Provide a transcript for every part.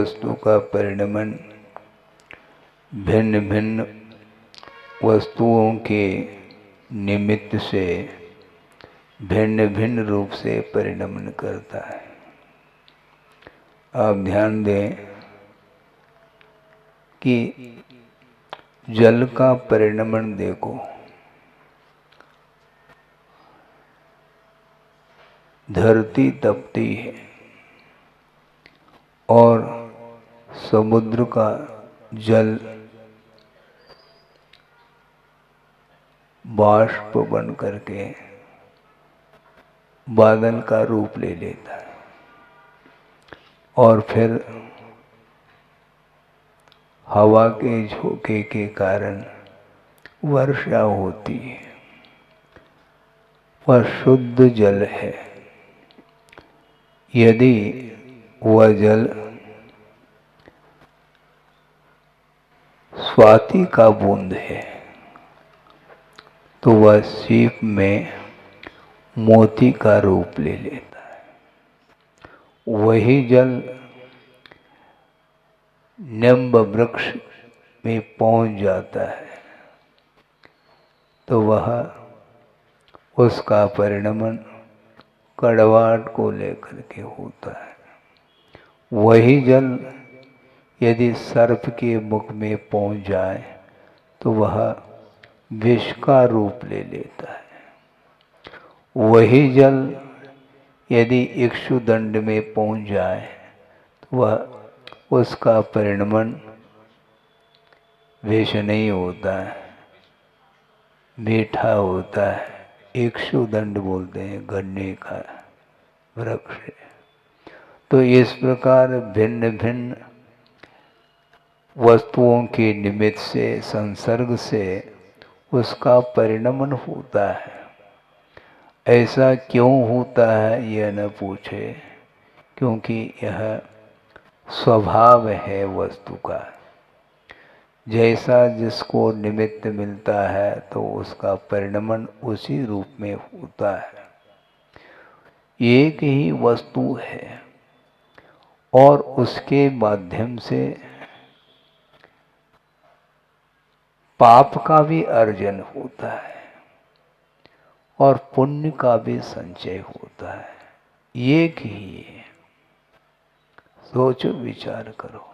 वस्तु का परिणमन भिन्न भिन्न वस्तुओं के निमित्त से भिन्न भिन्न रूप से परिणमन करता है। आप ध्यान दें कि जल का परिणमन देखो, धरती तपती है और समुद्र का जल बाष्प बन करके बादल का रूप ले लेता है और फिर हवा के झोंके के कारण वर्षा होती है। वह शुद्ध जल है। यदि वह जल स्वाति का बूंद है तो वह सीप में मोती का रूप ले लेता है। वही जल निम्ब वृक्ष में पहुंच जाता है तो वह उसका परिणमन कड़वाहट को लेकर के होता है। वही जल यदि सर्प के मुख में पहुंच जाए तो वह विष का रूप ले लेता है। वही जल यदि इक्षुदंड में पहुंच जाए तो वह उसका परिणमन विष नहीं होता है, मीठा होता है। इक्षुदंड बोलते हैं गन्ने का वृक्ष है। तो इस प्रकार भिन्न भिन्न वस्तुओं के निमित्त से, संसर्ग से उसका परिणमन होता है। ऐसा क्यों होता है यह न पूछे, क्योंकि यह स्वभाव है वस्तु का। जैसा जिसको निमित्त मिलता है तो उसका परिणमन उसी रूप में होता है। एक ही वस्तु है और उसके माध्यम से पाप का भी अर्जन होता है और पुण्य का भी संचय होता है। एक ही है। सोचो, विचार करो।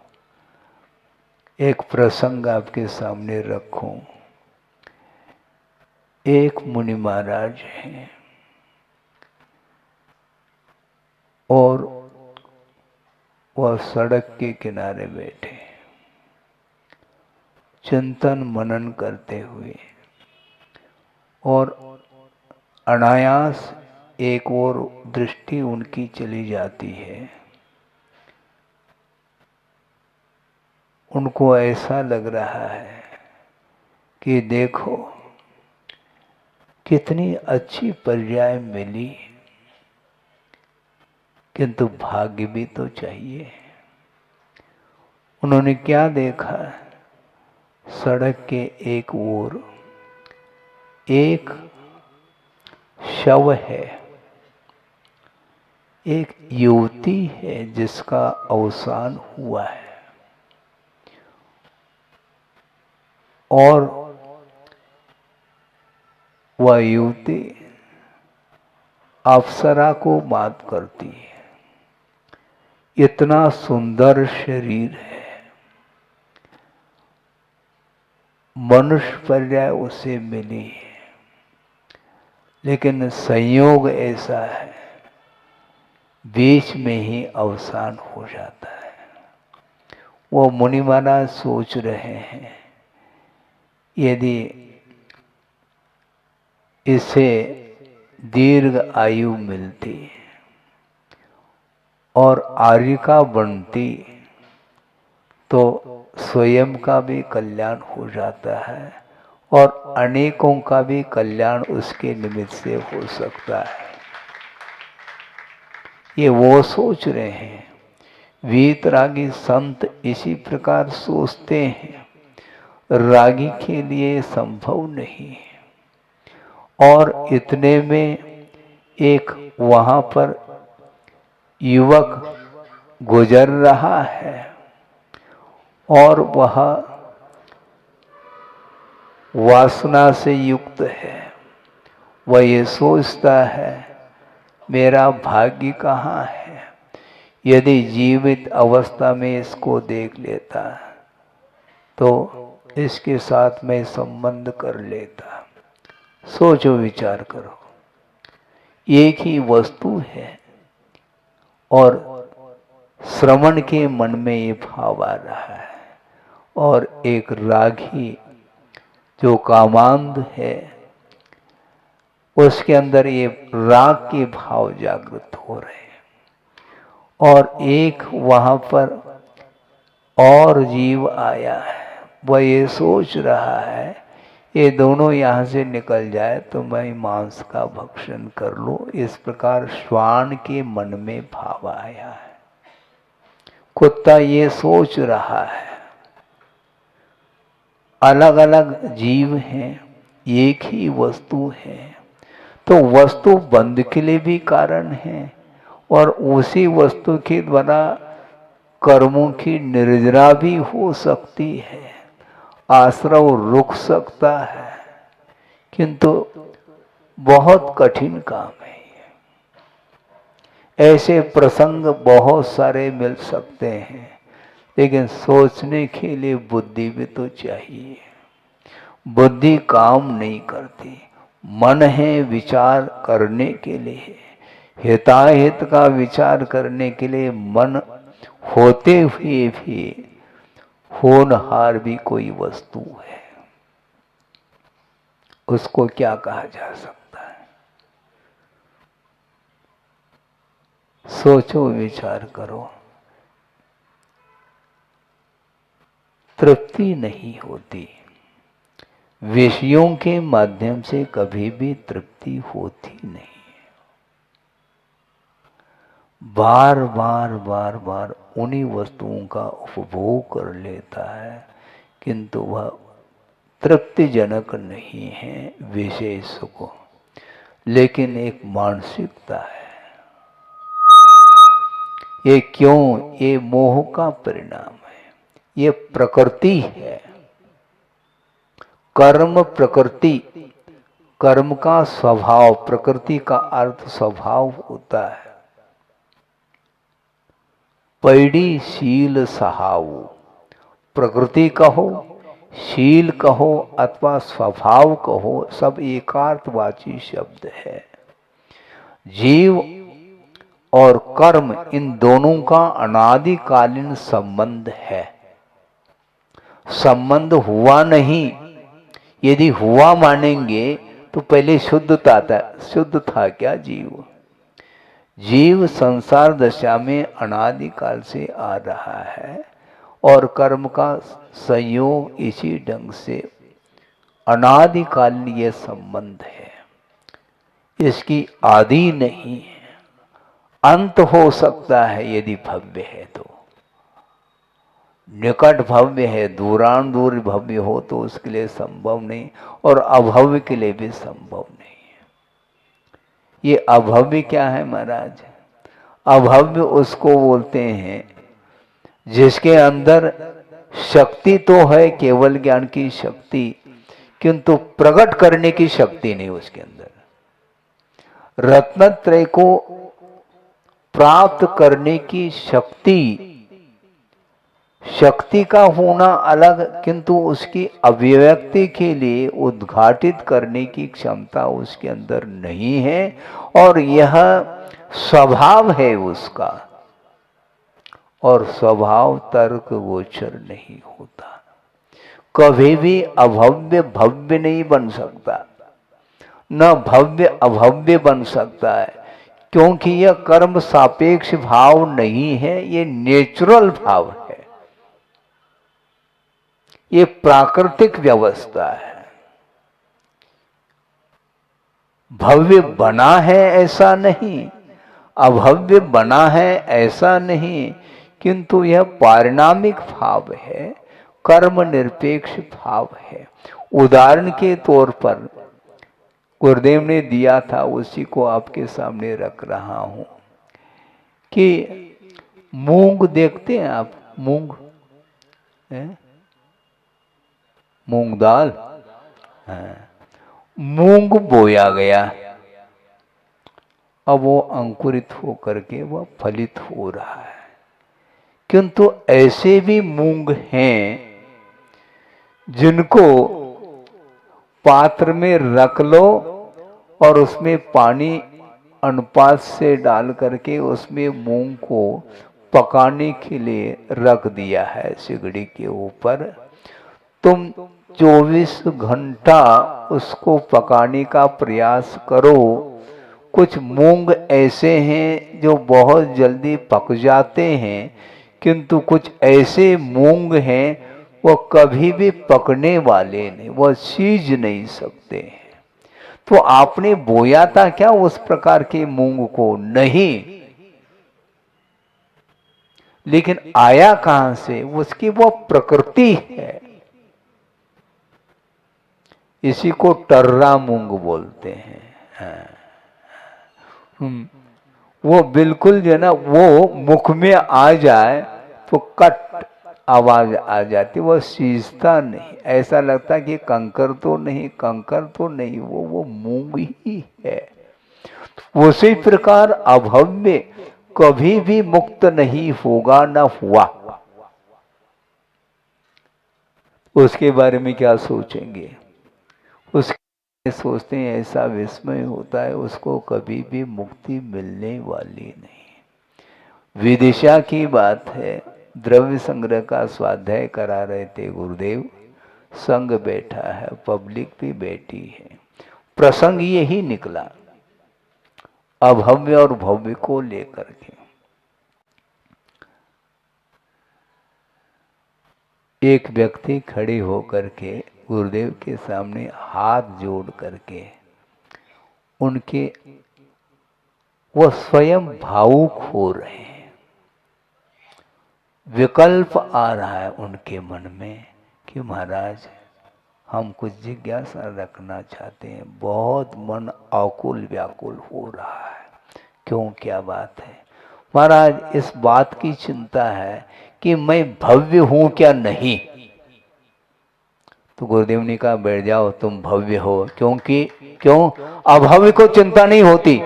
एक प्रसंग आपके सामने रखूं। एक मुनि महाराज हैं और वह सड़क के किनारे बैठे चिंतन मनन करते हुए और अनायास एक और दृष्टि उनकी चली जाती है। उनको ऐसा लग रहा है कि देखो कितनी अच्छी पर्याय मिली, किंतु भाग्य भी तो चाहिए। उन्होंने क्या देखा, सड़क के एक ओर एक शव है, एक युवती है जिसका अवसान हुआ है और वह युवती अप्सरा को मात करती है। इतना सुंदर शरीर है, मनुष्य पर्याय उसे मिली है, लेकिन संयोग ऐसा है बीच में ही अवसान हो जाता है। वो मुनि महाराज सोच रहे हैं यदि इसे दीर्घ आयु मिलती और आर्यिका बनती तो स्वयं का भी कल्याण हो जाता है और अनेकों का भी कल्याण उसके निमित्त से हो सकता है। ये वो सोच रहे हैं। वीतरागी संत इसी प्रकार सोचते हैं। रागी के लिए संभव नहीं। और इतने में एक वहां पर युवक गुजर रहा है और वह वासना से युक्त है। वह ये सोचता है मेरा भाग्य कहाँ है। यदि जीवित अवस्था में इसको देख लेता तो इसके साथ मैं संबंध कर लेता। सोचो, विचार करो, एक ही वस्तु है और श्रवण के मन में ये भाव आ रहा है, और एक रागी जो कामांध है उसके अंदर ये राग के भाव जागृत हो रहे हैं, और एक वहां पर और जीव आया है। वह ये सोच रहा है ये दोनों यहाँ से निकल जाए तो मैं मांस का भक्षण कर लूं। इस प्रकार श्वान के मन में भाव आया है। कुत्ता ये सोच रहा है। अलग अलग जीव हैं, एक ही वस्तु है, तो वस्तु बंध के लिए भी कारण है, और उसी वस्तु के द्वारा कर्मों की निर्जरा भी हो सकती है, आश्रव रुक सकता है, किंतु बहुत कठिन काम है। ऐसे प्रसंग बहुत सारे मिल सकते हैं, लेकिन सोचने के लिए बुद्धि भी तो चाहिए। बुद्धि काम नहीं करती। मन है विचार करने के लिए, हिताहित का विचार करने के लिए मन होते हुए भी होनहार भी कोई वस्तु है। उसको क्या कहा जा सकता है? सोचो, विचार करो। तृप्ति नहीं होती। विषयों के माध्यम से कभी भी तृप्ति होती नहीं। बार बार बार बार उन्हीं वस्तुओं का उपभोग कर लेता है, किंतु वह तृप्तिजनक नहीं है विषय सुख। लेकिन एक मानसिकता है। ये क्यों? ये मोह का परिणाम है। ये प्रकृति है। कर्म प्रकृति, कर्म का स्वभाव, प्रकृति का अर्थ स्वभाव होता है। पैड़ी शील सहाऊ, प्रकृति कहो, शील कहो अथवा स्वभाव कहो, सब एकार्थवाची शब्द है। जीव और कर्म इन दोनों का अनादिकालीन संबंध है। संबंध हुआ नहीं। यदि हुआ मानेंगे तो पहले शुद्ध था क्या जीव? जीव संसार दशा में अनादिकाल से आ रहा है, और कर्म का संयोग इसी ढंग से अनादिकालीन ये संबंध है। इसकी आदि नहीं है। अंत हो सकता है यदि भव्य है तो, निकट भव्य है, दूरान दूर भव्य हो तो उसके लिए संभव नहीं, और अभव्य के लिए भी संभव नहीं है। ये अभव्य क्या है महाराज? अभव्य उसको बोलते हैं जिसके अंदर शक्ति तो है, केवल ज्ञान की शक्ति, किंतु प्रकट करने की शक्ति नहीं उसके अंदर। रत्नत्रय को प्राप्त करने की शक्ति का होना अलग, किंतु उसकी अभिव्यक्ति के लिए उद्घाटित करने की क्षमता उसके अंदर नहीं है, और यह स्वभाव है उसका, और स्वभाव तर्क गोचर नहीं होता। कभी भी अभव्य भव्य नहीं बन सकता, न भव्य अभव्य बन सकता है, क्योंकि यह कर्म सापेक्ष भाव नहीं है, ये नेचुरल भाव है, ये प्राकृतिक व्यवस्था है। भव्य बना है ऐसा नहीं, अभव्य बना है ऐसा नहीं, किंतु यह पारिणामिक भाव है, कर्म निरपेक्ष भाव है। उदाहरण के तौर पर गुरुदेव ने दिया था, उसी को आपके सामने रख रहा हूं कि मूंग देखते हैं आप? मूंग है? मूंग दाल। हाँ। मूंग बोया गया, अब वो अंकुरित होकर के वह फलित हो रहा है। किंतु ऐसे भी मूंग हैं जिनको पात्र में रख लो और उसमें पानी अनुपात से डाल करके उसमें मूंग को पकाने के लिए रख दिया है सिगड़ी के ऊपर। तुम 24 घंटा उसको पकाने का प्रयास करो। कुछ मूंग ऐसे हैं जो बहुत जल्दी पक जाते हैं, किंतु कुछ ऐसे मूंग हैं वो कभी भी पकने वाले नहीं, वह सीज नहीं सकते हैं। तो आपने बोया था क्या उस प्रकार के मूंग को? नहीं। लेकिन आया कहां से? उसकी वो प्रकृति है। इसी को टर्रा मूंग बोलते हैं। हाँ। वो बिल्कुल जो है ना, वो मुख में आ जाए तो कट आवाज आ जाती, वो सीजता नहीं। ऐसा लगता कि कंकर तो नहीं, कंकर तो नहीं, वो मूंग ही है। उसी प्रकार अभव्य कभी भी मुक्त नहीं होगा, न हुआ। उसके बारे में क्या सोचेंगे? उसके सोचते हैं ऐसा विस्मय होता है, उसको कभी भी मुक्ति मिलने वाली नहीं। विदिशा की बात है, द्रव्य संग्रह का स्वाध्याय करा रहे थे गुरुदेव, संग बैठा है, पब्लिक भी बैठी है। प्रसंग यही निकला अभव्य और भव्य को लेकर के। एक व्यक्ति खड़े होकर के गुरुदेव के सामने हाथ जोड़ करके उनके वो स्वयं भावुक हो रहे हैं। विकल्प आ रहा है उनके मन में कि महाराज हम कुछ जिज्ञासा रखना चाहते हैं, बहुत मन आकुल व्याकुल हो रहा है। क्यों, क्या बात है? महाराज इस बात की चिंता है कि मैं भव्य हूं क्या नहीं। तो गुरुदेव ने कहा बैठ जाओ, तुम भव्य हो। क्योंकि क्यों? अभव्य को चिंता नहीं होती।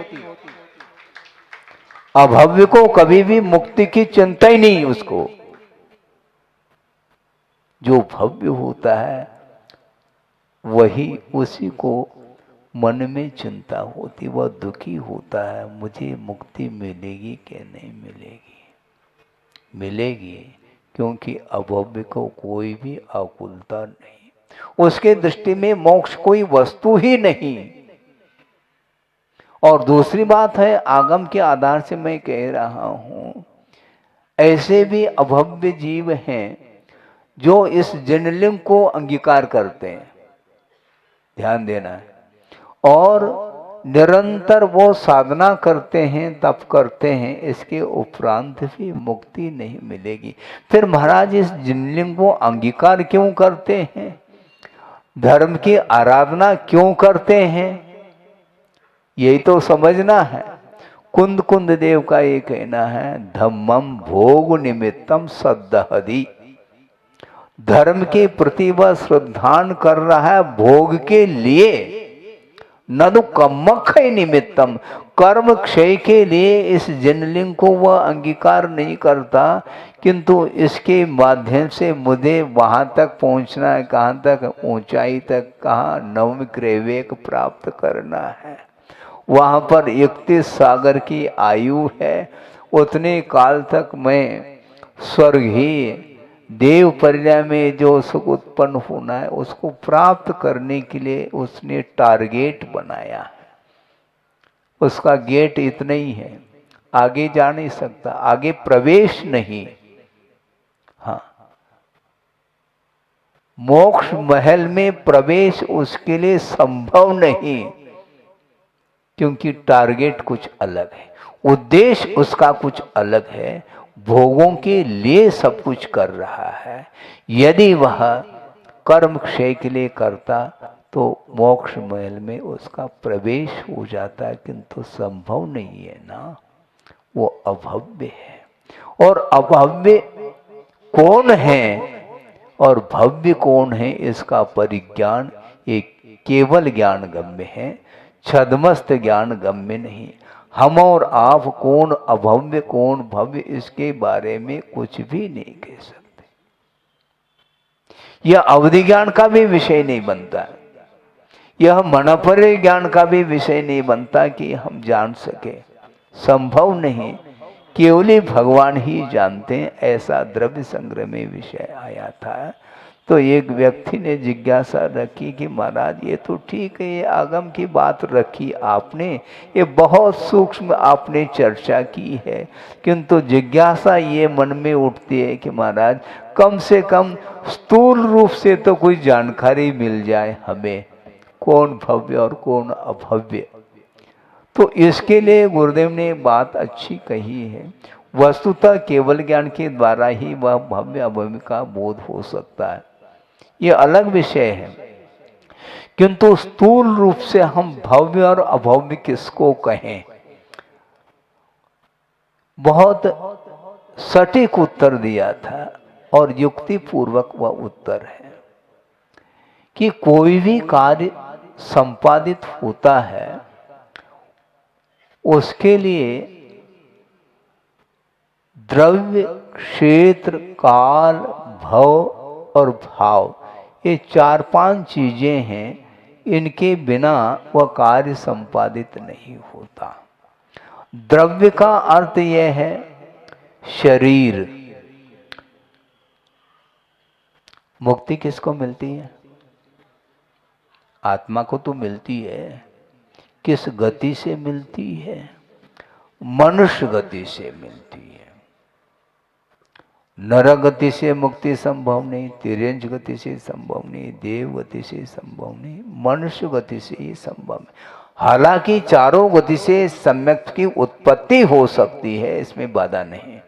अभव्य को कभी भी मुक्ति की चिंता ही नहीं उसको। जो भव्य होता है वही, उसी को मन में चिंता होती, वह दुखी होता है मुझे मुक्ति मिलेगी कि नहीं मिलेगी। मिलेगी, क्योंकि अभव्य को कोई भी आकुलता नहीं, उसके दृष्टि में मोक्ष कोई वस्तु ही नहीं। और दूसरी बात है, आगम के आधार से मैं कह रहा हूं, ऐसे भी अभव्य जीव हैं जो इस जनलिंग को अंगीकार करते हैं, ध्यान देना है, और निरंतर वो साधना करते हैं, तप करते हैं, इसके उपरांत भी मुक्ति नहीं मिलेगी। फिर महाराज इस जनलिंग को अंगीकार क्यों करते हैं? धर्म की आराधना क्यों करते हैं? यही तो समझना है। कुंद कुंद देव का ये कहना है, धम्मम भोग निमित्तम सद्दहदी। धर्म के प्रति वह श्रद्धान कर रहा है भोग के लिए, नदु कम्मक्षय निमित्तम, कर्म क्षय के लिए इस जनलिंग को वह अंगीकार नहीं करता, किंतु इसके माध्यम से मुझे वहां तक पहुंचना है। कहां तक? ऊंचाई तक। कहाँ? नवम क्रैवेक प्राप्त करना है। वहां पर 31 सागर की आयु है, उतने काल तक मैं स्वर्ग ही देव पर्याय में जो सुख उत्पन्न होना है उसको प्राप्त करने के लिए उसने टारगेट बनाया है। उसका गेट इतना ही है, आगे जा नहीं सकता, आगे प्रवेश नहीं। हाँ, मोक्ष महल में प्रवेश उसके लिए संभव नहीं, क्योंकि टारगेट कुछ अलग है, उद्देश्य उसका कुछ अलग है, भोगों के लिए सब कुछ कर रहा है। यदि वह कर्म क्षय के लिए करता तो मोक्ष महल में उसका प्रवेश हो जाता है, किंतु संभव नहीं है ना, वो अभव्य है। और अभव्य कौन है? और भव्य कौन है इसका परिज्ञान एक केवल ज्ञान गम्य है, छद्मस्त ज्ञान गम्य नहीं। हम और आप कौन अभव्य कौन भव्य इसके बारे में कुछ भी नहीं कह सकते। यह अवधि ज्ञान का भी विषय नहीं बनता, यह मनपर्य ज्ञान का भी विषय नहीं बनता कि हम जान सके, संभव नहीं। केवल ही भगवान ही जानते हैं। ऐसा द्रव्य संग्रह में विषय आया था। तो एक व्यक्ति ने जिज्ञासा रखी कि महाराज ये तो ठीक है, ये आगम की बात रखी आपने, ये बहुत सूक्ष्म आपने चर्चा की है, किंतु जिज्ञासा ये मन में उठती है कि महाराज कम से कम स्थूल रूप से तो कोई जानकारी मिल जाए हमें, कौन भव्य और कौन अभव्य। तो इसके लिए गुरुदेव ने बात अच्छी कही है। वस्तुतः केवल ज्ञान के द्वारा ही वह भव्य अभव्य का बोध हो सकता है, ये अलग विषय है। किंतु स्थूल रूप से हम भव्य और अभव्य किसको कहें, बहुत सटीक उत्तर दिया था और युक्ति पूर्वक वह उत्तर है कि कोई भी कार्य संपादित होता है उसके लिए द्रव्य, क्षेत्र, काल, भव और भाव, ये 4-5 चीजें हैं, इनके बिना वह कार्य संपादित नहीं होता। द्रव्य का अर्थ यह है शरीर। मुक्ति किसको मिलती है? आत्मा को तो मिलती है। किस गति से मिलती है? मनुष्य गति से मिलती है। नर गति से मुक्ति संभव नहीं, तिर्यंच गति से संभव नहीं, देव गति से संभव नहीं, मनुष्य गति से ही संभव है। हालांकि चारों गति से सम्यक की उत्पत्ति हो सकती है, इसमें बाधा नहीं,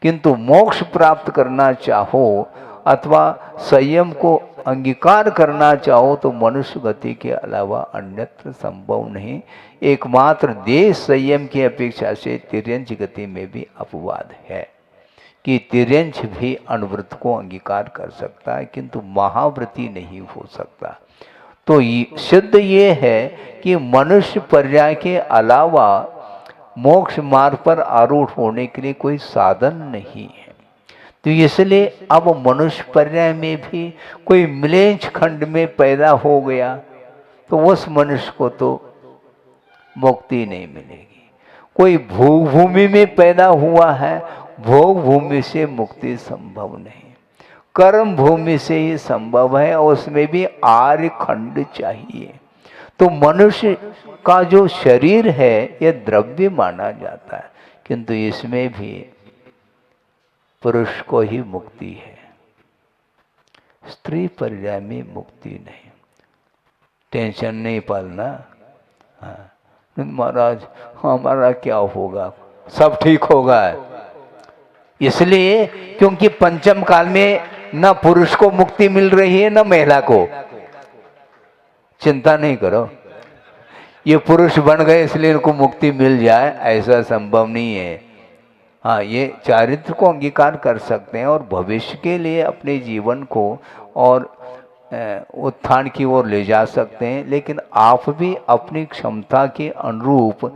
किंतु मोक्ष प्राप्त करना चाहो अथवा संयम को अंगीकार करना चाहो तो मनुष्य गति के अलावा अन्यत्र संभव नहीं। एकमात्र देह संयम की अपेक्षा से तिर्यंच गति में भी अपवाद है कि तिर्यंच भी अनुव्रत को अंगीकार कर सकता है, किंतु महाव्रती नहीं हो सकता। तो सिद्ध ये है कि मनुष्य पर्याय के अलावा मोक्ष मार्ग पर आरूढ़ होने के लिए कोई साधन नहीं है। तो इसलिए अब मनुष्य पर्याय में भी कोई मिलेंच खंड में पैदा हो गया तो उस मनुष्य को तो मुक्ति नहीं मिलेगी। कोई भोग भूमि में पैदा हुआ है, भोग भूमि से मुक्ति संभव नहीं, कर्म भूमि से ही संभव है, और उसमें भी आर्य खंड चाहिए। तो मनुष्य का जो शरीर है यह द्रव्य माना जाता है, किंतु इसमें भी पुरुष को ही मुक्ति है, स्त्री पर्याय में मुक्ति नहीं। टेंशन नहीं पालना। हाँ महाराज हमारा क्या होगा, सब ठीक होगा, इसलिए क्योंकि पंचम काल में न पुरुष को मुक्ति मिल रही है न महिला को। चिंता नहीं करो, ये पुरुष बन गए इसलिए इनको मुक्ति मिल जाए, ऐसा संभव नहीं है। हाँ, ये चारित्र को अंगीकार कर सकते हैं और भविष्य के लिए अपने जीवन को और उत्थान की ओर ले जा सकते हैं, लेकिन आप भी अपनी क्षमता के अनुरूप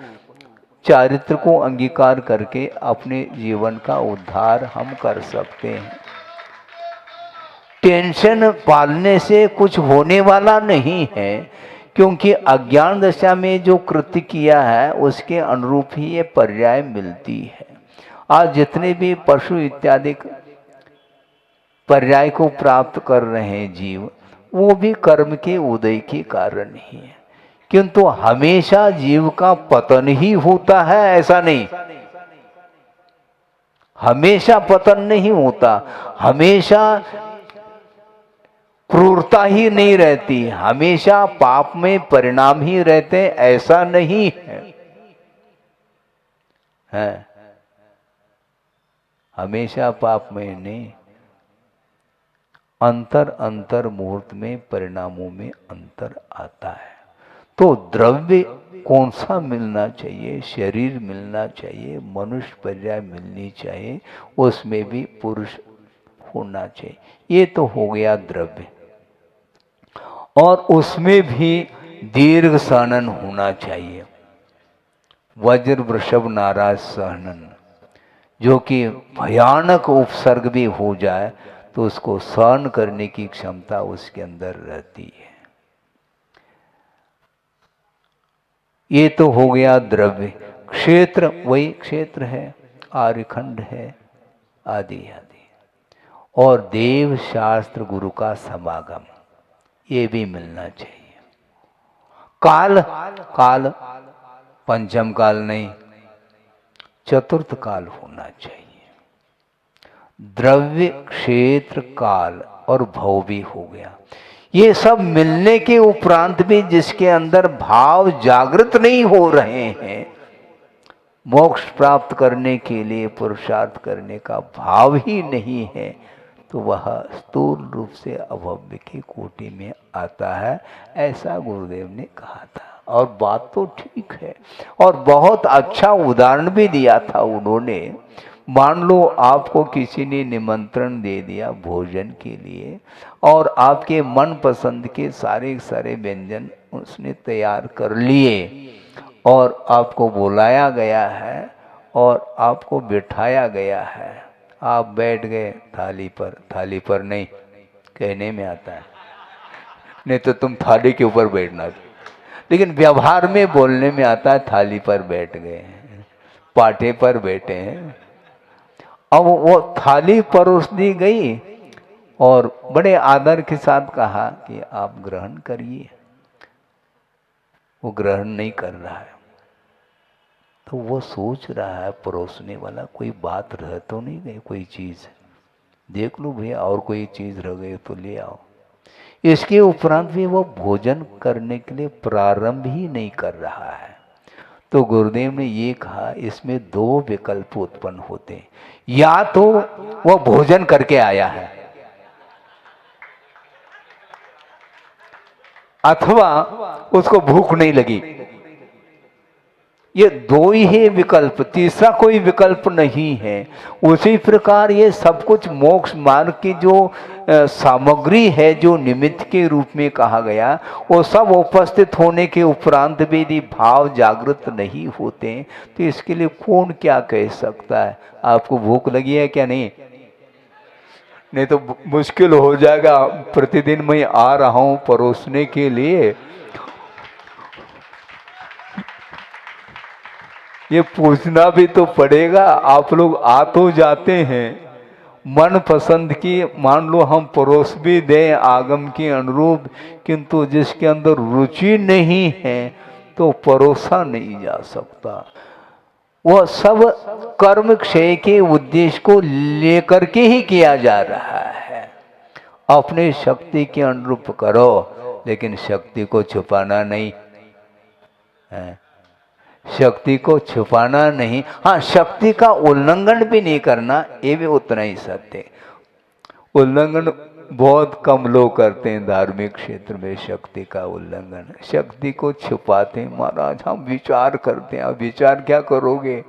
चारित्र को अंगीकार करके अपने जीवन का उद्धार हम कर सकते हैं। टेंशन पालने से कुछ होने वाला नहीं है, क्योंकि अज्ञान दशा में जो कृत्य किया है उसके अनुरूप ही ये पर्याय मिलती है। आज जितने भी पशु इत्यादि पर्याय को प्राप्त कर रहे हैं जीव, वो भी कर्म के उदय के कारण ही है, किंतु हमेशा जीव का पतन ही होता है ऐसा नहीं। हमेशा पतन नहीं होता, हमेशा क्रूरता ही नहीं रहती, हमेशा पाप में परिणाम ही रहते ऐसा नहीं है। हमेशा पाप में नहीं, अंतर मुहूर्त में परिणामों में अंतर आता है। तो द्रव्य कौन सा मिलना चाहिए? शरीर मिलना चाहिए, मनुष्य पर्याय मिलनी चाहिए, उसमें भी पुरुष होना चाहिए। ये तो हो गया द्रव्य, और उसमें भी दीर्घ सहनन होना चाहिए। वज्र वृषभ नाराज सहनन, जो कि भयानक उपसर्ग भी हो जाए तो उसको सहन करने की क्षमता उसके अंदर रहती है। ये तो हो गया द्रव्य। क्षेत्र, वही क्षेत्र है, आर्यखंड है, आदि आदि। और देव शास्त्र गुरु का समागम, ये भी मिलना चाहिए। काल, काल पंचम काल नहीं, चतुर्थ काल होना चाहिए। द्रव्य, क्षेत्र, काल और भव भी हो गया। ये सब मिलने के उपरांत भी जिसके अंदर भाव जागृत नहीं हो रहे हैं, मोक्ष प्राप्त करने के लिए पुरुषार्थ करने का भाव ही नहीं है, तो वह स्थूल रूप से अभव्य की कोटि में आता है, ऐसा गुरुदेव ने कहा था। और बात तो ठीक है, और बहुत अच्छा उदाहरण भी दिया था उन्होंने। मान लो आपको किसी ने निमंत्रण दे दिया भोजन के लिए, और आपके मन पसंद के सारे सारे व्यंजन उसने तैयार कर लिए, और आपको बुलाया गया है और आपको बिठाया गया है। आप बैठ गए थाली पर नहीं, कहने में आता है, नहीं तो तुम थाली के ऊपर बैठना, लेकिन व्यवहार में बोलने में आता है थाली पर बैठ गए, पाटे पर बैठे हैं। अब वो थाली परोस दी गई और बड़े आदर के साथ कहा कि आप ग्रहण करिए। वो ग्रहण नहीं कर रहा है, तो वो सोच रहा है परोसने वाला, कोई बात रह तो नहीं गई, कोई चीज़ देख लो भैया, और कोई चीज़ रह गई तो ले आओ। इसके उपरांत भी वो भोजन करने के लिए प्रारंभ ही नहीं कर रहा है। तो गुरुदेव ने ये कहा, इसमें दो विकल्प उत्पन्न होते हैं। या तो वह भोजन करके आया है, अथवा उसको भूख नहीं लगी। ये दो ही है विकल्प, तीसरा कोई विकल्प नहीं है। उसी प्रकार ये सब कुछ मोक्ष मार्ग की जो सामग्री है, जो निमित्त के रूप में कहा गया, वो सब उपस्थित होने के उपरांत भी यदि भाव जागृत नहीं होते, तो इसके लिए कौन क्या कह सकता है। आपको भूख लगी है क्या? नहीं तो मुश्किल हो जाएगा। प्रतिदिन मैं आ रहा हूं परोसने के लिए, ये पूछना भी तो पड़ेगा। आप लोग आ तो जाते हैं मन पसंद की, मान लो हम परोस भी दें आगम के अनुरूप, किंतु जिसके अंदर रुचि नहीं है तो परोसा नहीं जा सकता। वह सब कर्म क्षय के उद्देश्य को लेकर के ही किया जा रहा है। अपने शक्ति के अनुरूप करो, लेकिन शक्ति को छुपाना नहीं है, शक्ति को छुपाना नहीं। हाँ, शक्ति का उल्लंघन भी नहीं करना, ये भी उतना ही सत्य। उल्लंघन बहुत कम लोग करते हैं धार्मिक क्षेत्र में, शक्ति का उल्लंघन। शक्ति को छुपाते हैं। महाराज हम विचार करते हैं, आप विचार क्या करोगे?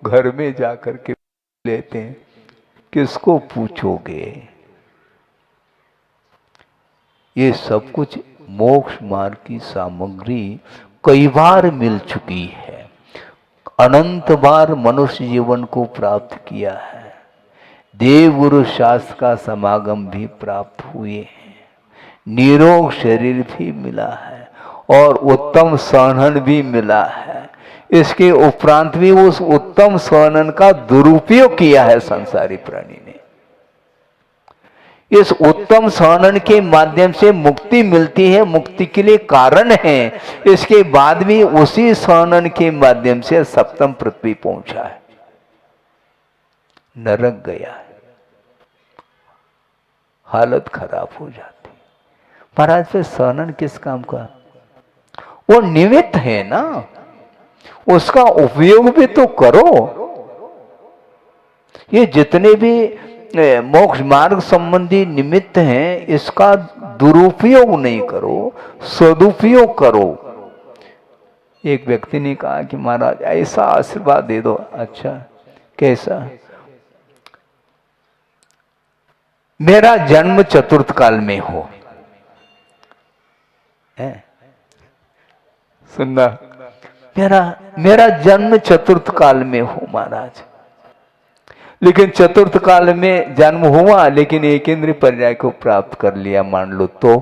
घर में जाकर के लेते हैं, किसको पूछोगे? ये सब कुछ मोक्ष मार्ग की सामग्री कई बार मिल चुकी है, अनंत बार मनुष्य जीवन को प्राप्त किया है। देव गुरु शास्त्र का समागम भी प्राप्त हुए हैं, निरोग शरीर भी मिला है, और उत्तम सहनन भी मिला है। इसके उपरांत भी उस उत्तम सहनन का दुरुपयोग किया है संसारी प्राणी ने। इस उत्तम सहनन के माध्यम से मुक्ति मिलती है, मुक्ति के लिए कारण है। इसके बाद भी उसी सहनन के माध्यम से सप्तम पृथ्वी पहुंचा है, नरक गया है, हालत खराब हो जाती। महाराज फिर सहनन किस काम का? वो निमित्त है ना, उसका उपयोग भी तो करो। ये जितने भी मोक्ष मार्ग संबंधी निमित्त हैं, इसका दुरुपयोग नहीं करो, सदुपयोग करो। एक व्यक्ति ने कहा कि महाराज ऐसा आशीर्वाद दे दो। अच्छा, कैसा? मेरा जन्म चतुर्थ काल में हो, सुनना, मेरा जन्म चतुर्थ काल में हो महाराज। लेकिन चतुर्थ काल में जन्म हुआ लेकिन एक इंद्रिय पर्याय को प्राप्त कर लिया मान लो, तो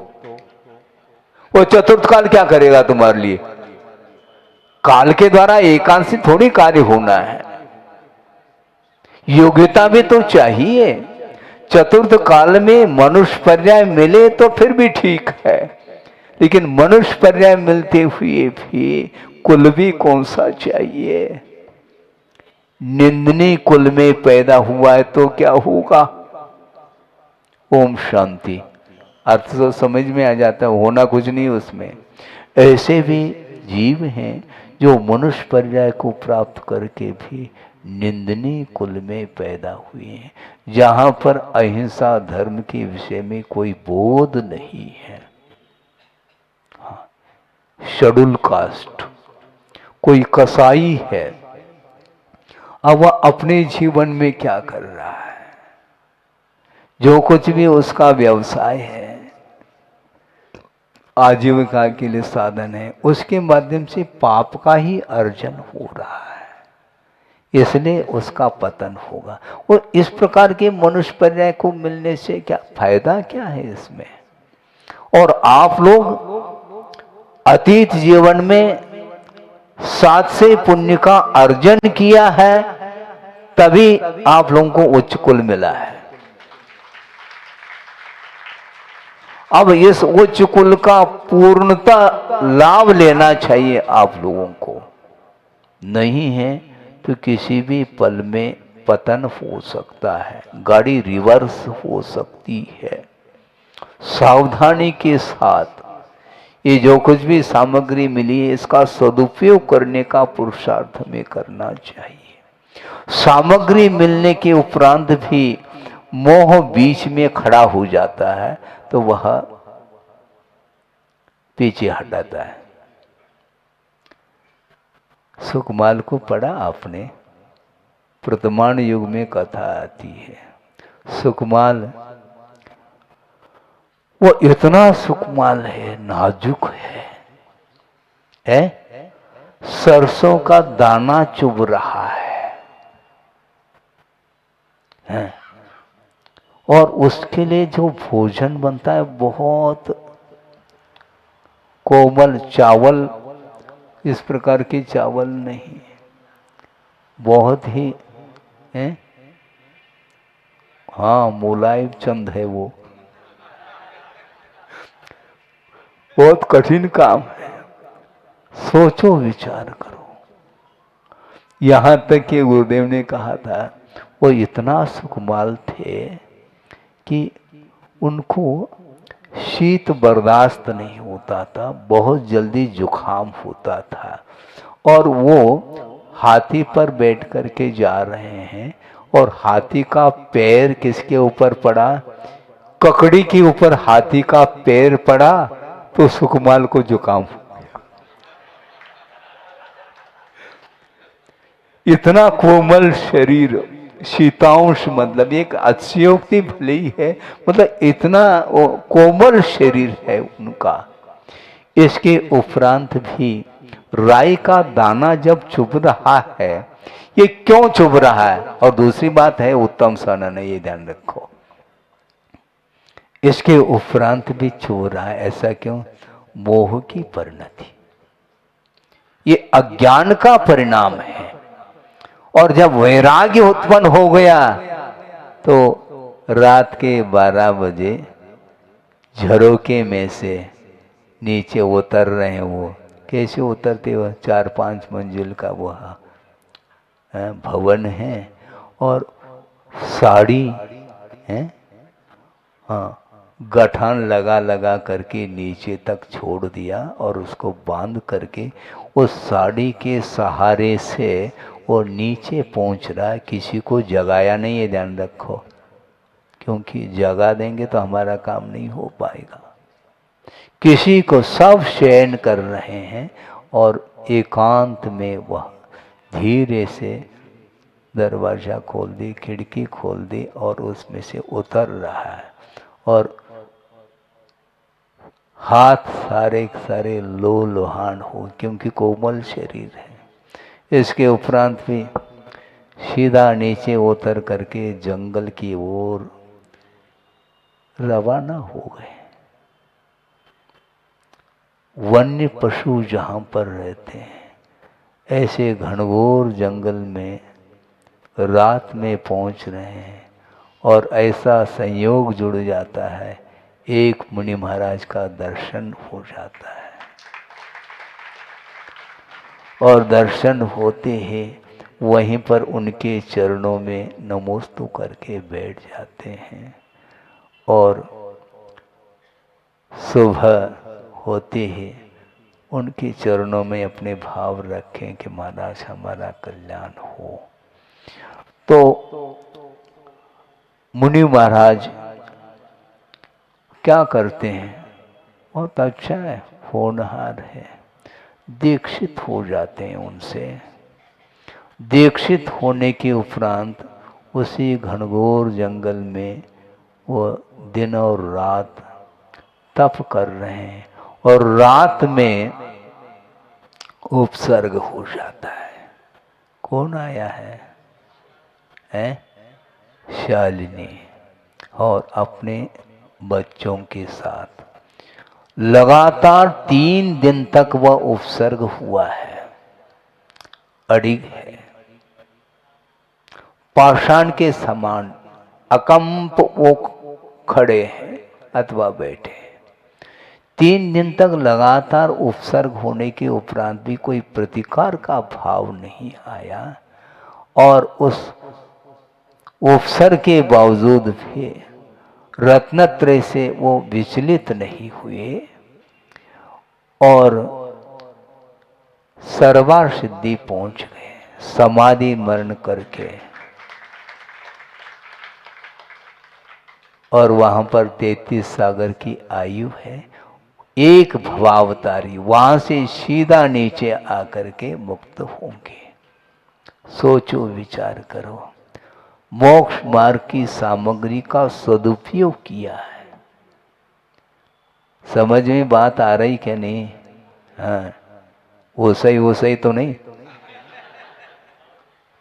वो चतुर्थ काल क्या करेगा तुम्हारे लिए? काल के द्वारा एकांशी थोड़ी कार्य होना है, योग्यता भी तो चाहिए। चतुर्थ काल में मनुष्य पर्याय मिले तो फिर भी ठीक है, लेकिन मनुष्य पर्याय मिलते हुए भी कुल भी कौन सा चाहिए? निंदनीय कुल में पैदा हुआ है तो क्या होगा? ओम शांति। अर्थ तो समझ में आ जाता है, होना कुछ नहीं उसमें। ऐसे भी जीव हैं जो मनुष्य पर्याय को प्राप्त करके भी निंदनीय कुल में पैदा हुए हैं, जहां पर अहिंसा धर्म के विषय में कोई बोध नहीं है। हाँ, शेड्यूल कास्ट, कोई कसाई है, अब वह अपने जीवन में क्या कर रहा है? जो कुछ भी उसका व्यवसाय है, आजीविका के लिए साधन है, उसके माध्यम से पाप का ही अर्जन हो रहा है, इसलिए उसका पतन होगा। और इस प्रकार के मनुष्य पर्याय को मिलने से क्या फायदा, क्या है इसमें? और आप लोग अतीत जीवन में सात से पुण्य का अर्जन किया है, तभी आप लोगों को उच्च कुल मिला है। अब इस उच्च कुल का पूर्णता लाभ लेना चाहिए आप लोगों को, नहीं है तो किसी भी पल में पतन हो सकता है, गाड़ी रिवर्स हो सकती है। सावधानी के साथ ये जो कुछ भी सामग्री मिली है इसका सदुपयोग करने का पुरुषार्थ हमें करना चाहिए। सामग्री मिलने के उपरांत भी मोह बीच में खड़ा हो जाता है तो वह पीछे हटाता है। सुकमाल को पढ़ा आपने? वर्तमान युग में कथा आती है, सुकमाल वो इतना सुकमाल है, नाजुक है? सरसों का दाना चुभ रहा है? और उसके लिए जो भोजन बनता है बहुत कोमल चावल, इस प्रकार के चावल नहीं, बहुत ही है, हाँ मुलायम चंद है वो, बहुत कठिन काम है। सोचो विचार करो। यहां तक कि गुरुदेव ने कहा था वो इतना सुकमाल थे कि उनको शीत बर्दाश्त नहीं होता था, बहुत जल्दी जुखाम होता था, और वो हाथी पर बैठ करके जा रहे हैं और हाथी का पैर किसके ऊपर पड़ा? ककड़ी के ऊपर हाथी का पैर पड़ा तो सुकमाल को जुकाम हो गया। इतना कोमल शरीर, शीतांश, मतलब एक अतिशयोक्ति भले ही है, मतलब इतना कोमल शरीर है उनका। इसके उपरांत भी राई का दाना जब चुभ रहा है, ये क्यों चुभ रहा है? और दूसरी बात है उत्तम सनन है, ये ध्यान रखो, इसके उपरांत भी चुभ रहा है, ऐसा क्यों? मोह की परिणति, ये अज्ञान का परिणाम है। और जब वैराग्य उत्पन्न हो गया तो रात के 12 बजे झरोके में से नीचे उतर रहे हैं। वो कैसे उतरते? वह 4-5 मंजिल का वह भवन है और साड़ी है, हाँ, गठान लगा लगा करके नीचे तक छोड़ दिया और उसको बांध करके उस साड़ी के सहारे से वो नीचे पहुंच रहा है। किसी को जगाया नहीं है, ध्यान रखो, क्योंकि जगा देंगे तो हमारा काम नहीं हो पाएगा। किसी को, सब शयन कर रहे हैं और एकांत में वह धीरे से दरवाजा खोल दी, खिड़की खोल दी और उसमें से उतर रहा है। और हाथ सारे सारे लोहान हो, क्योंकि कोमल शरीर है। इसके उपरांत भी सीधा नीचे उतर करके जंगल की ओर रवाना हो गए। वन्य पशु जहाँ पर रहते हैं, ऐसे घनघोर जंगल में रात में पहुंच रहे हैं, और ऐसा संयोग जुड़ जाता है, एक मुनि महाराज का दर्शन हो जाता है। और दर्शन होते ही वहीं पर उनके चरणों में नमोस्तु करके बैठ जाते हैं। और सुबह होते ही उनके चरणों में अपने भाव रखें कि महाराज हमारा कल्याण हो। तो मुनि महाराज क्या करते हैं, बहुत अच्छा है, होनहार है, दीक्षित हो जाते हैं उनसे। दीक्षित होने के उपरांत उसी घनघोर जंगल में वो दिन और रात तप कर रहे हैं, और रात में उपसर्ग हो जाता है। कौन आया है? शालिनी, और अपने बच्चों के साथ लगातार 3 दिन तक वह उपसर्ग हुआ है, अडिग है, पाषाण के समान अकंप वो खड़े हैं अथवा बैठे। 3 दिन तक लगातार उपसर्ग होने के उपरांत भी कोई प्रतिकार का भाव नहीं आया, और उस उपसर्ग के बावजूद भी रत्नत्रय से वो विचलित नहीं हुए, और सर्वार सिद्धि पहुंच गए समाधि मरण करके। और वहां पर 33 सागर की आयु है, एक भवावतारी वहां से सीधा नीचे आकर के मुक्त होंगे। सोचो, विचार करो, मोक्ष मार्ग की सामग्री का सदुपयोग किया है। समझ में बात आ रही क्या नहीं? हाँ, वो सही तो नहीं,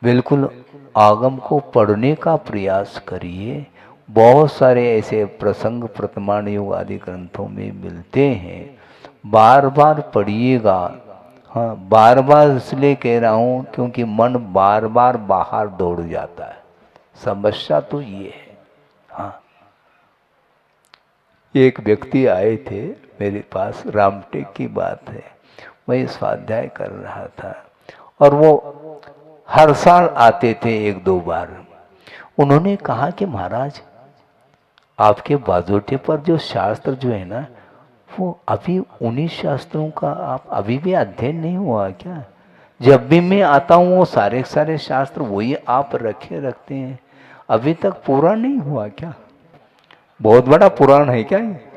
बिल्कुल आगम को पढ़ने का प्रयास करिए। बहुत सारे ऐसे प्रसंग प्रमाण योग आदि ग्रंथों में मिलते हैं, बार बार पढ़िएगा। हाँ, बार बार इसलिए कह रहा हूँ क्योंकि मन बार बार बाहर दौड़ जाता है, समस्या तो ये है। हाँ, एक व्यक्ति आए थे मेरे पास, रामटेक की बात है, मैं स्वाध्याय कर रहा था, और वो हर साल आते थे 1-2 बार। उन्होंने कहा कि महाराज, आपके बाजोटे पर जो शास्त्र जो है ना, वो अभी उन्हीं शास्त्रों का आप अभी भी अध्ययन नहीं हुआ क्या? जब भी मैं आता हूँ वो सारे सारे शास्त्र वही आप रखते हैं, अभी तक पूरा नहीं हुआ क्या? बहुत बड़ा पुराण है क्या ये?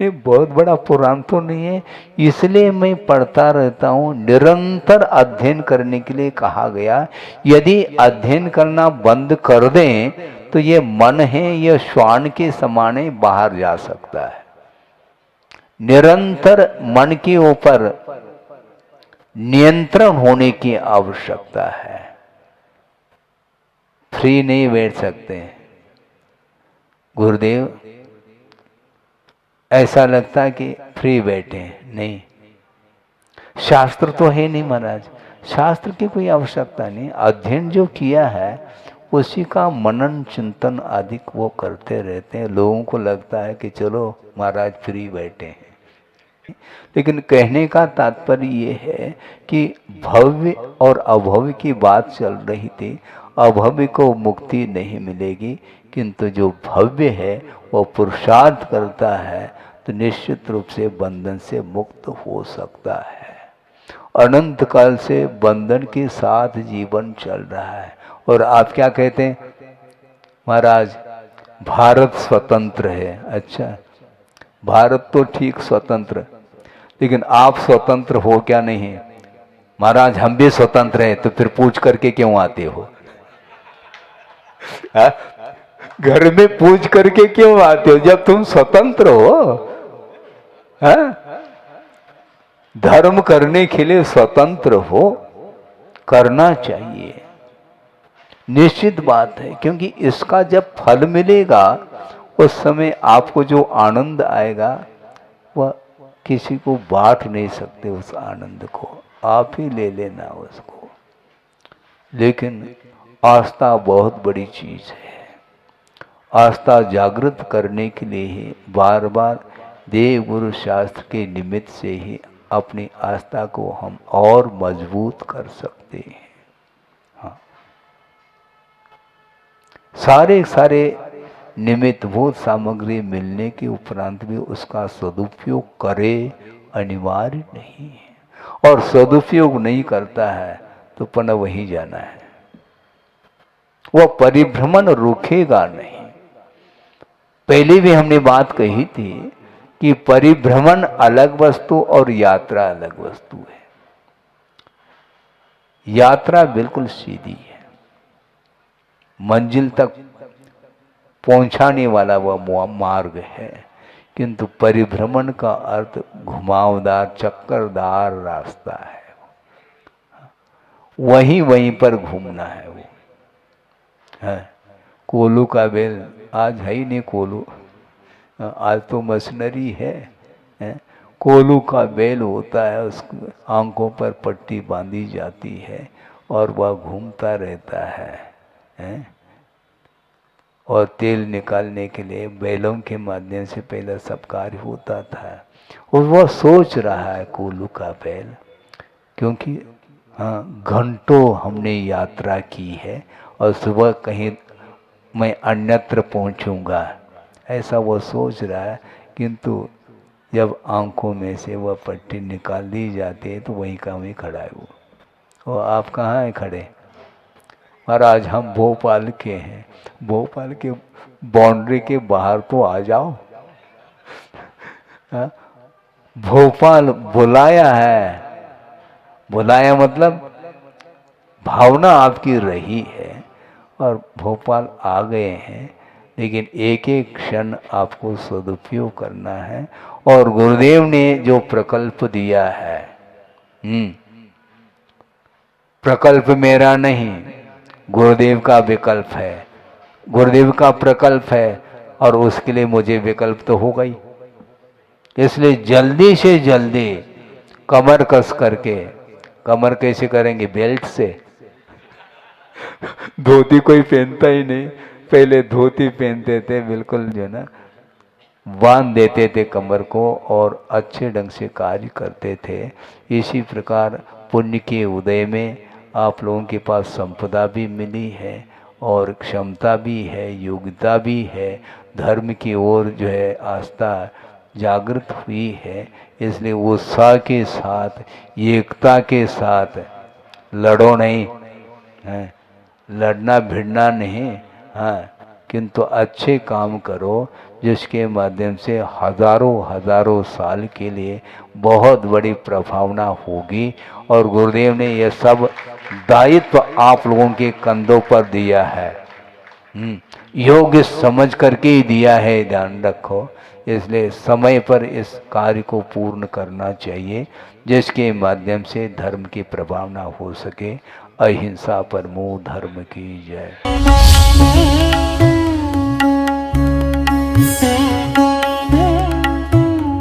नहीं, बहुत बड़ा पुराण तो नहीं है, इसलिए मैं पढ़ता रहता हूँ। निरंतर अध्ययन करने के लिए कहा गया। यदि अध्ययन करना बंद कर दें तो ये मन है, ये श्वान के समान बाहर जा सकता है। निरंतर मन के ऊपर नियंत्रण होने की आवश्यकता है। फ्री नहीं बैठ सकते। गुरुदेव, ऐसा लगता है कि फ्री बैठे, नहीं, शास्त्र तो है नहीं महाराज, शास्त्र की कोई आवश्यकता नहीं। अध्ययन जो किया है उसी का मनन चिंतन आदि वो करते रहते हैं। लोगों को लगता है कि चलो महाराज फ्री बैठे हैं, लेकिन कहने का तात्पर्य ये है कि भव्य और अभव्य की बात चल रही थी। अभव्य को मुक्ति नहीं मिलेगी, किंतु जो भव्य है वो पुरुषार्थ करता है तो निश्चित रूप से बंधन से मुक्त हो सकता है। अनंत काल से बंधन के साथ जीवन चल रहा है। और आप क्या कहते हैं? महाराज, भारत स्वतंत्र है। अच्छा, भारत तो ठीक स्वतंत्र, लेकिन आप स्वतंत्र हो क्या नहीं? महाराज, हम भी स्वतंत्र हैं, तो फिर पूछ करके क्यों आते हो? घर में पूछ करके क्यों आते हो जब तुम स्वतंत्र हो? है? धर्म करने के लिए स्वतंत्र हो, करना चाहिए, निश्चित बात है। क्योंकि इसका जब फल मिलेगा उस समय आपको जो आनंद आएगा वह किसी को बांट नहीं सकते, उस आनंद को आप ही ले लेना उसको। लेकिन आस्था बहुत बड़ी चीज है। आस्था जागृत करने के लिए ही बार बार देव गुरु शास्त्र के निमित्त से ही अपनी आस्था को हम और मजबूत कर सकते हैं। हाँ, सारे निमित्तभूत सामग्री मिलने के उपरांत भी उसका सदुपयोग करे, अनिवार्य नहीं है। और सदुपयोग नहीं करता है तो पुनः वहीं जाना है, वह परिभ्रमण रुकेगा नहीं। पहले भी हमने बात कही थी कि परिभ्रमण अलग वस्तु और यात्रा अलग वस्तु है। यात्रा बिल्कुल सीधी है, मंजिल तक पहुंचाने वाला वह मार्ग है, किंतु परिभ्रमण का अर्थ घुमावदार चक्करदार रास्ता है। वहीं पर घूमना है वो है। कोलू का बेल आज है ही नहीं, कोलू आज तो मशीनरी है। कोलू का बेल होता है, उसको आंखों पर पट्टी बांधी जाती है और वह घूमता रहता है। और तेल निकालने के लिए बैलों के माध्यम से पहले सब कार्य होता था। और वह सोच रहा है कोलू का बैल, क्योंकि हाँ, घंटों हमने यात्रा की है और सुबह कहीं मैं अन्यत्र पहुंचूंगा, ऐसा वो सोच रहा है। किंतु जब आंखों में से वह पट्टी निकाल दी जाती है तो वहीं का वहीं खड़ा है वो आप कहाँ हैं खड़े? महाराज हम भोपाल के हैं। भोपाल के बाउंड्री के बाहर तो आ जाओ। भोपाल बुलाया है, बुलाया मतलब भावना आपकी रही है और भोपाल आ गए हैं। लेकिन एक एक क्षण आपको सदुपयोग करना है। और गुरुदेव ने जो प्रकल्प दिया है, प्रकल्प मेरा नहीं, गुरुदेव का विकल्प है, गुरुदेव का प्रकल्प है और उसके लिए मुझे विकल्प तो होगा ही। इसलिए जल्दी से जल्दी कमर कस करके, कमर कैसे करेंगे? बेल्ट से। धोती कोई पहनता ही नहीं, पहले धोती पहनते थे, बिल्कुल जो ना बांध देते थे कमर को और अच्छे ढंग से कार्य करते थे। इसी प्रकार पुण्य के उदय में आप लोगों के पास संपदा भी मिली है और क्षमता भी है, योग्यता भी है, धर्म की ओर जो है आस्था जागृत हुई है। इसलिए उत्साह के साथ, एकता के साथ लड़ो नहीं है, लड़ना भिड़ना नहीं, हाँ, किंतु अच्छे काम करो जिसके माध्यम से हजारों हजारों साल के लिए बहुत बड़ी प्रभावना होगी। और गुरुदेव ने यह सब दायित्व आप लोगों के कंधों पर दिया है, योग्य समझ करके ही दिया है, ध्यान रखो। इसलिए समय पर इस कार्य को पूर्ण करना चाहिए जिसके माध्यम से धर्म की प्रभावना हो सके। अहिंसा परमो धर्म की जय।